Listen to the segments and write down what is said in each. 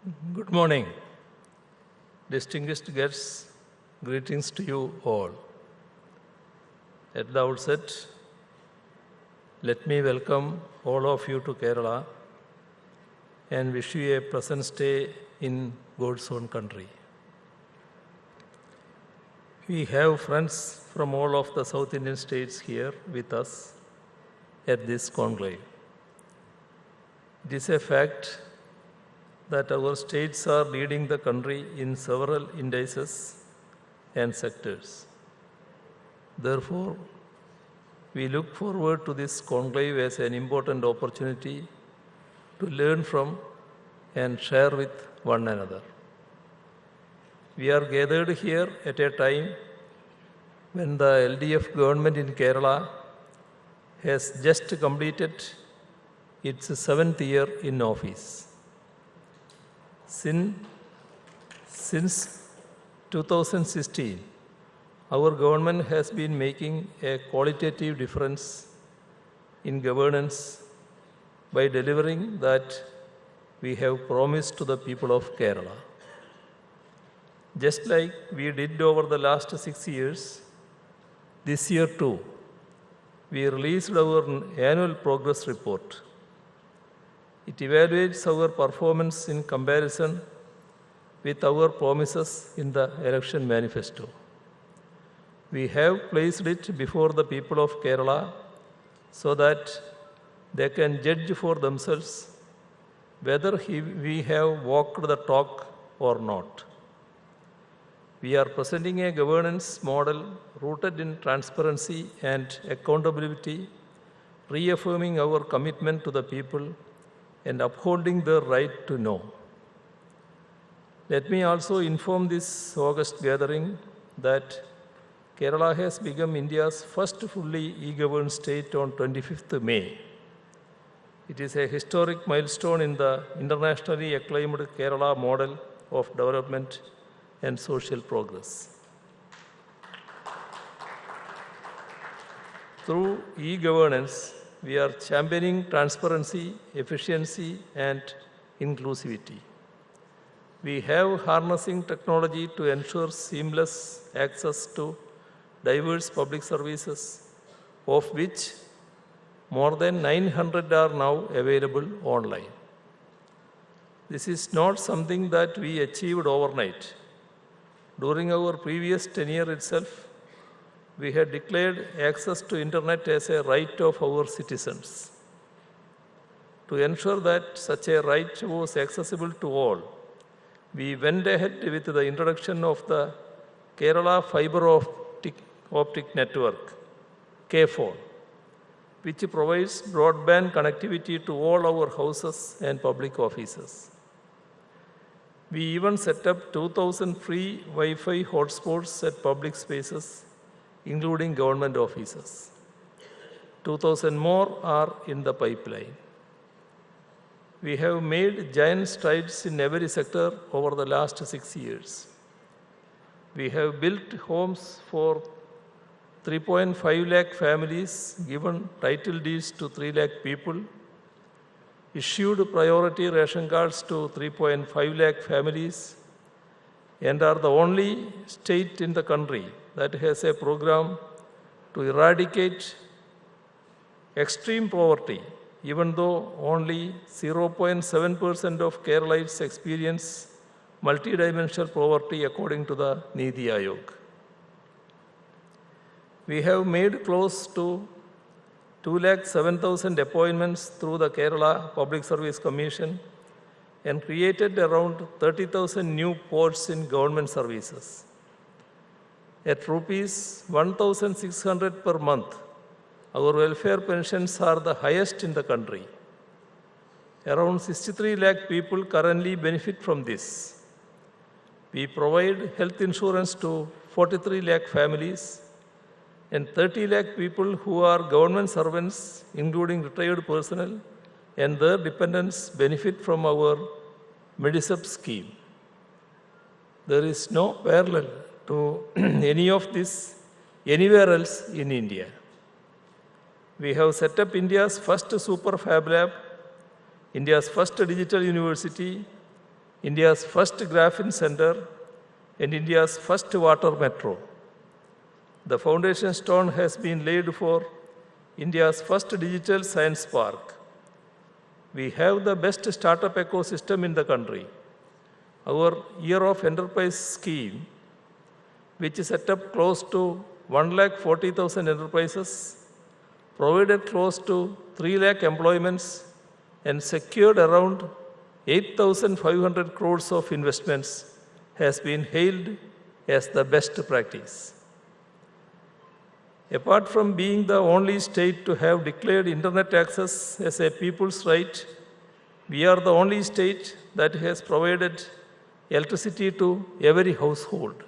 Good morning, distinguished guests. Greetings to you all. At the outset, let me welcome all of you to Kerala and wish you a pleasant stay in God's own country. We have friends from all of the South Indian states here with us at this conclave. It is a fact that our states are leading the country in several indices and sectors. Therefore, we look forward to this conclave as an important opportunity to learn from and share with one another. We are gathered here at a time when the LDF government in Kerala has just completed its 7th year in office. Since 2016, our government has been making a qualitative difference in governance by delivering that we have promised to the people of Kerala. Just like we did over the last 6 years, this year too, we released our annual progress report. It evaluates our performance in comparison with our promises in the election manifesto. We have placed it before the people of Kerala so that they can judge for themselves whether we have walked the talk or not. We are presenting a governance model rooted in transparency and accountability, reaffirming our commitment to the people and upholding their right to know. Let me also inform this August gathering that Kerala has become India's first fully e-governed state on 25th May. It is a historic milestone in the internationally acclaimed Kerala model of development and social progress. Through e-governance, we are championing transparency, efficiency, and inclusivity. We have harnessing technology to ensure seamless access to diverse public services, of which more than 900 are now available online. This is not something that we achieved overnight. During our previous tenure itself, we had declared access to internet as a right of our citizens. To ensure that such a right was accessible to all, we went ahead with the introduction of the Kerala Fiber Optic Network, KFON, which provides broadband connectivity to all our houses and public offices. We even set up 2,000 free Wi-Fi hotspots at public spaces, including government offices. 2,000 more are in the pipeline. We have made giant strides in every sector over the last 6 years. We have built homes for 3.5 lakh families, given title deeds to 3 lakh people, issued priority ration cards to 3.5 lakh families, and are the only state in the country that has a program to eradicate extreme poverty, even though only 0.7% of Keralites experience multidimensional poverty according to the Niti Aayog. We have made close to 207,000 appointments through the Kerala Public Service Commission and created around 30,000 new posts in government services. At rupees 1,600 per month, our welfare pensions are the highest in the country. Around 63 lakh people currently benefit from this. We provide health insurance to 43 lakh families, and 30 lakh people who are government servants, including retired personnel, and their dependents benefit from our Medicep scheme. There is no parallel to any of this anywhere else in India. We have set up India's first super fab lab, India's first digital university, India's first graphene center, and India's first water metro. The foundation stone has been laid for India's first digital science park. We have the best startup ecosystem in the country. Our Year of Enterprise scheme, which set up close to 1,40,000 enterprises, provided close to 3 lakh employments, and secured around 8,500 crores of investments, has been hailed as the best practice. Apart from being the only state to have declared internet access as a people's right, we are the only state that has provided electricity to every household.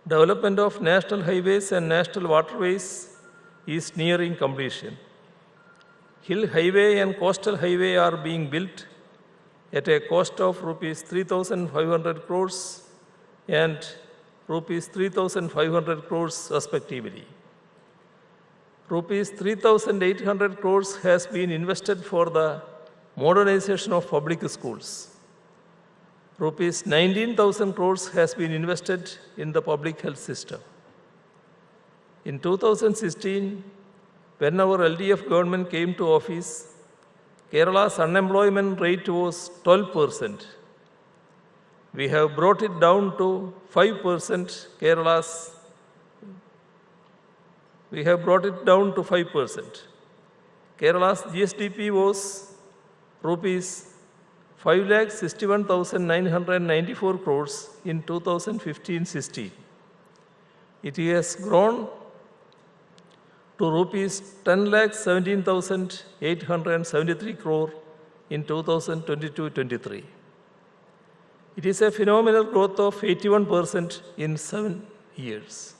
Development of national highways and national waterways is nearing completion. Hill highway and coastal highway are being built at a cost of rupees 3,500 crores and rupees 3,500 crores respectively. Rupees 3,800 crores has been invested for the modernization of public schools. Rupees 19,000 crores has been invested in the public health system. In 2016, when our LDF government came to office, Kerala's unemployment rate was 12%. We have brought it down to 5%. We have brought it down to 5%. Kerala's GSDP was rupees 5,61,994 crores in 2015-16. It has grown to rupees 10,17,873 crore in 2022-23. It is a phenomenal growth of 81% in 7 years.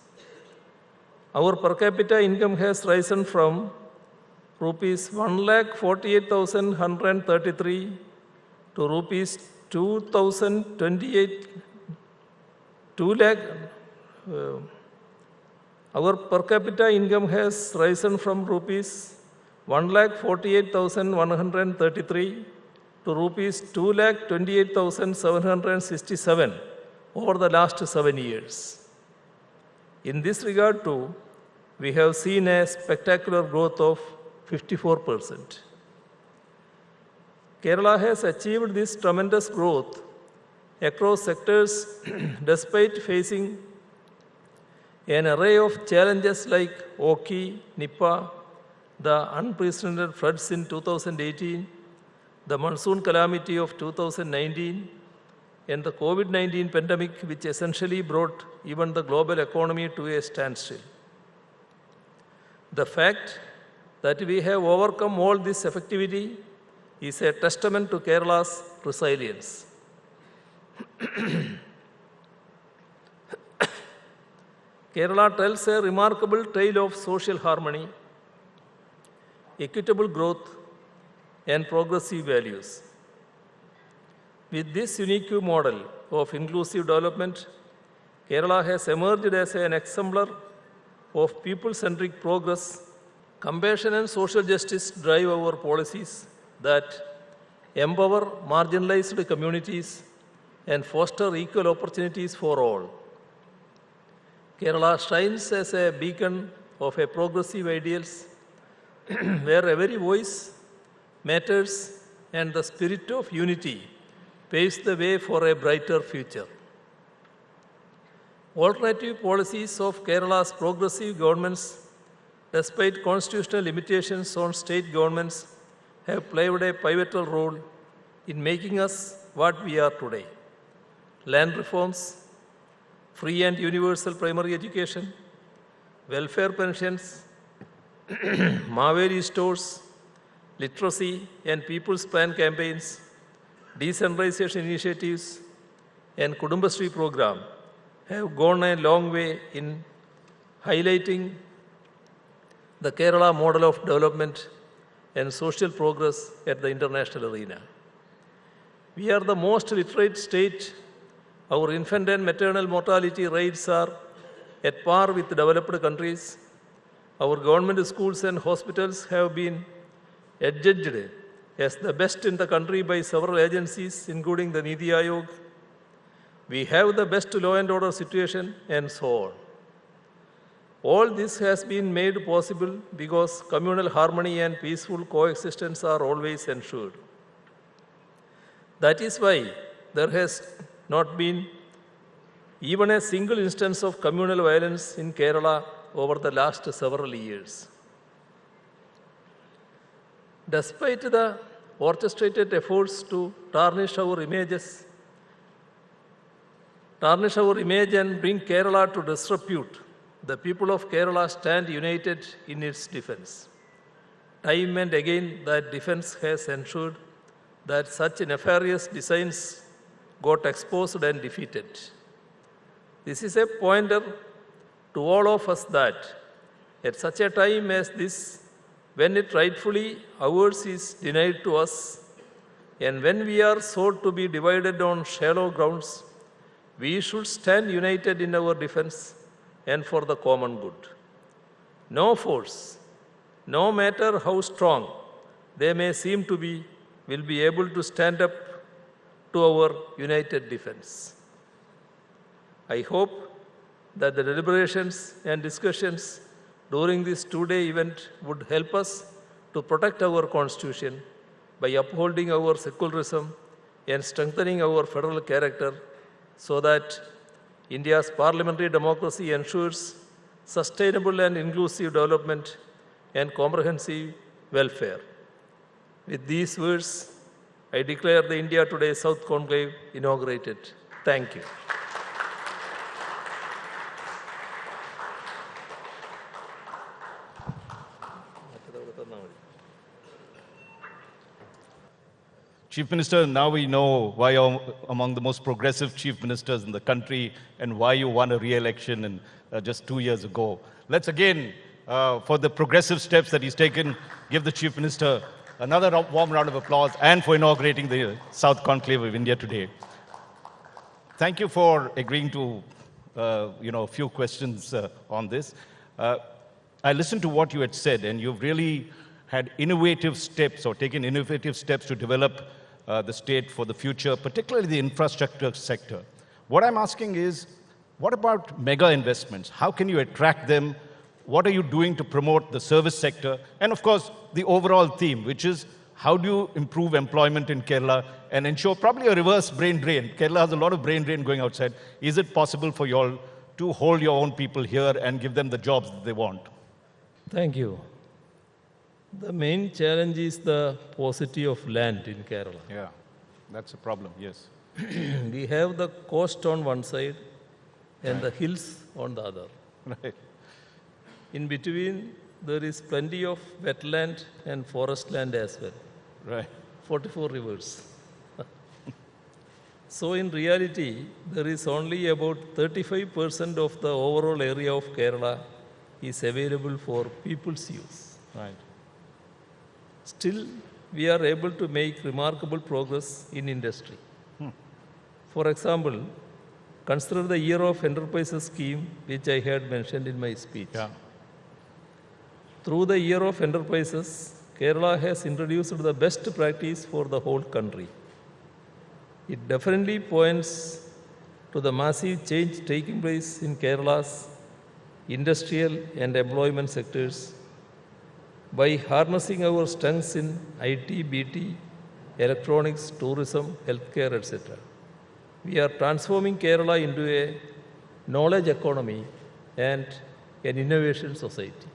Our per capita income has risen from rupees 1,48,133 to rupees 2,028. Our per capita income has risen from rupees 1,48,133 to rupees 2,28,767 over the last 7 years. In this regard too, we have seen a spectacular growth of 54%. Kerala has achieved this tremendous growth across sectors despite facing an array of challenges like Oki, Nipah, the unprecedented floods in 2018, the monsoon calamity of 2019, and the COVID-19 pandemic, which essentially brought even the global economy to a standstill. The fact that we have overcome all this effectively is a testament to Kerala's resilience. Kerala tells a remarkable tale of social harmony, equitable growth, and progressive values. With this unique model of inclusive development, Kerala has emerged as an exemplar of people-centric progress. Compassion and social justice drive our policies that empower marginalized communities and foster equal opportunities for all. Kerala shines as a beacon of a progressive ideals where every voice matters and the spirit of unity paves the way for a brighter future. Alternative policies of Kerala's progressive governments, despite constitutional limitations on state governments, have played a pivotal role in making us what we are today. Land reforms, free and universal primary education, welfare pensions, Maveri stores, literacy and people's plan campaigns, decentralization initiatives, and Kudumbashree program have gone a long way in highlighting the Kerala model of development and social progress at the international arena. We are the most literate state. Our infant and maternal mortality rates are at par with developed countries. Our government schools and hospitals have been adjudged as the best in the country by several agencies, including the Niti Aayog. We have the best law and order situation, and so on. All this has been made possible because communal harmony and peaceful coexistence are always ensured. That is why there has not been even a single instance of communal violence in Kerala over the last several years. Despite the orchestrated efforts to tarnish our image and bring Kerala to disrepute, the people of Kerala stand united in its defense. Time and again, that defense has ensured that such nefarious designs got exposed and defeated. This is a pointer to all of us that at such a time as this, when it rightfully ours is denied to us, and when we are sought to be divided on shallow grounds, we should stand united in our defense and for the common good. No force, no matter how strong they may seem to be, will be able to stand up to our united defense. I hope that the deliberations and discussions during this two-day event would help us to protect our Constitution by upholding our secularism and strengthening our federal character so that India's parliamentary democracy ensures sustainable and inclusive development and comprehensive welfare. With these words, I declare the India Today South Conclave inaugurated. Thank you. Chief Minister, now we know why you're among the most progressive chief ministers in the country and why you won a re-election just 2 years ago. Let's again, for the progressive steps that he's taken, give the Chief Minister another warm round of applause and for inaugurating the South Conclave of India Today. Thank you for agreeing to a few questions on this. I listened to what you had said, and you've really had innovative steps or taken innovative steps to develop the state for the future, particularly the infrastructure sector. What I'm asking is, what about mega investments? How can you attract them? What are you doing to promote the service sector? And of course, the overall theme, which is how do you improve employment in Kerala and ensure probably a reverse brain drain? Kerala has a lot of brain drain going outside. Is it possible for you all to hold your own people here and give them the jobs that they want? Thank you. The main challenge is the paucity of land in Kerala. Yeah, that's a problem, yes. We have the coast on one side and the hills on the other. Right. In between, there is plenty of wetland and forest land as well. Right. 44 rivers. So in reality, there is only about 35% of the overall area of Kerala is available for people's use. Right. Still, we are able to make remarkable progress in industry. For example, consider the Year of Enterprises scheme, which I had mentioned in my speech. Yeah. Through the Year of Enterprises, Kerala has introduced the best practice for the whole country. It definitely points to the massive change taking place in Kerala's industrial and employment sectors by harnessing our strengths in IT, BT, electronics, tourism, healthcare, etc. We are transforming Kerala into a knowledge economy and an innovation society.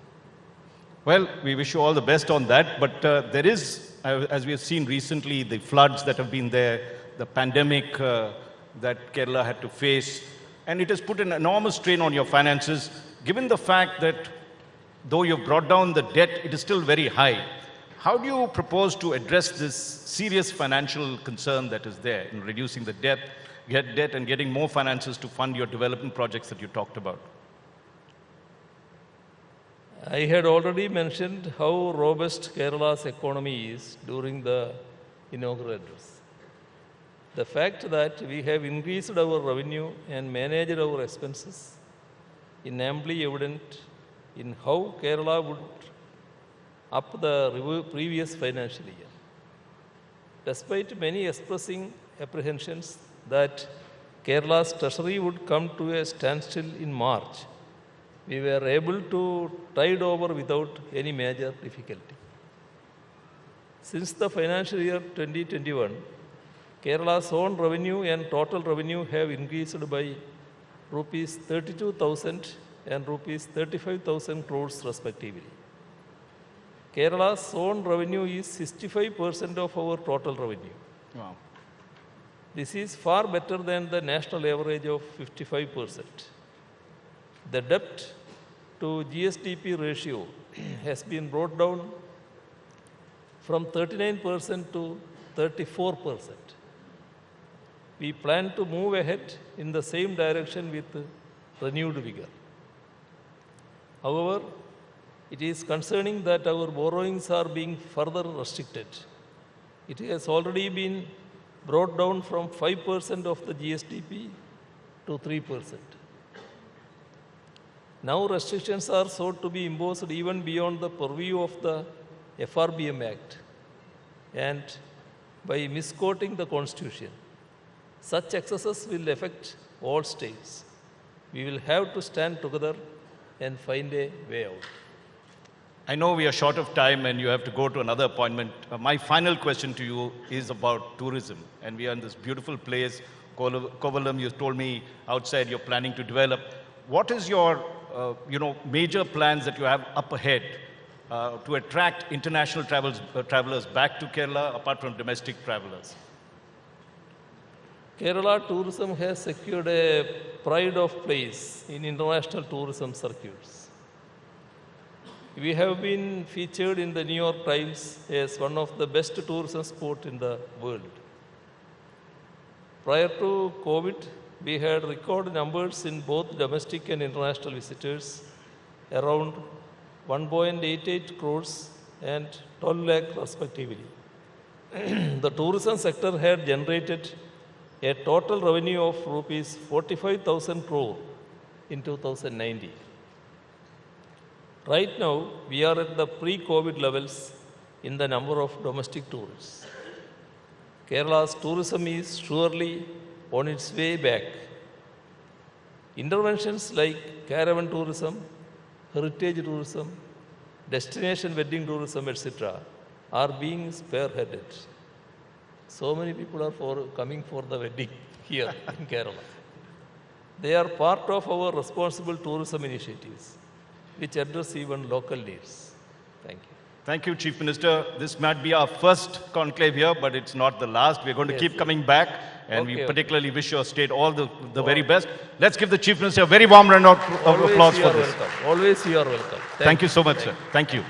Well, we wish you all the best on that, but there is, as we have seen recently, the floods that have been there, the pandemic that Kerala had to face, and it has put an enormous strain on your finances, given the fact that though you've brought down the debt, it is still very high. How do you propose to address this serious financial concern that is there in reducing the debt and getting more finances to fund your development projects that you talked about? I had already mentioned how robust Kerala's economy is during the inaugural address. The fact that we have increased our revenue and managed our expenses is amply evident in how Kerala would up the previous financial year. Despite many expressing apprehensions that Kerala's treasury would come to a standstill in March, we were able to tide over without any major difficulty. Since the financial year 2021, Kerala's own revenue and total revenue have increased by rupees 32,000 and rupees 35,000 crores respectively. Kerala's own revenue is 65% of our total revenue. Wow. This is far better than the national average of 55%. The debt to GSDP ratio has been brought down from 39% to 34%. We plan to move ahead in the same direction with renewed vigor. However, it is concerning that our borrowings are being further restricted. It has already been brought down from 5% of the GSDP to 3%. Now restrictions are sought to be imposed even beyond the purview of the FRBM Act and by misquoting the Constitution. Such excesses will affect all states. We will have to stand together and find a way out. I know we are short of time and you have to go to another appointment. My final question to you is about tourism. And we are in this beautiful place, Kovalam, you told me outside you're planning to develop. What is your major plans that you have up ahead to attract international travelers back to Kerala apart from domestic travelers? Kerala tourism has secured a pride of place in international tourism circuits. We have been featured in the New York Times as one of the best tourism spots in the world. Prior to COVID, we had record numbers in both domestic and international visitors, around 1.88 crores and 12 lakh respectively. The tourism sector had generated a total revenue of rupees 45,000 crore in 2019. Right now, we are at the pre-COVID levels in the number of domestic tourists. Kerala's tourism is surely on its way back. Interventions like caravan tourism, heritage tourism, destination wedding tourism, etc. are being spearheaded. So many people are coming for the wedding here in Kerala. They are part of our responsible tourism initiatives, which address even local needs. Thank you. Thank you, Chief Minister. This might be our first conclave here, but it's not the last. We're going to keep coming back, and we particularly wish your state all the very best. Let's give the Chief Minister a very warm round of applause for this. Always you are welcome. Thank you so much, sir. Thank you.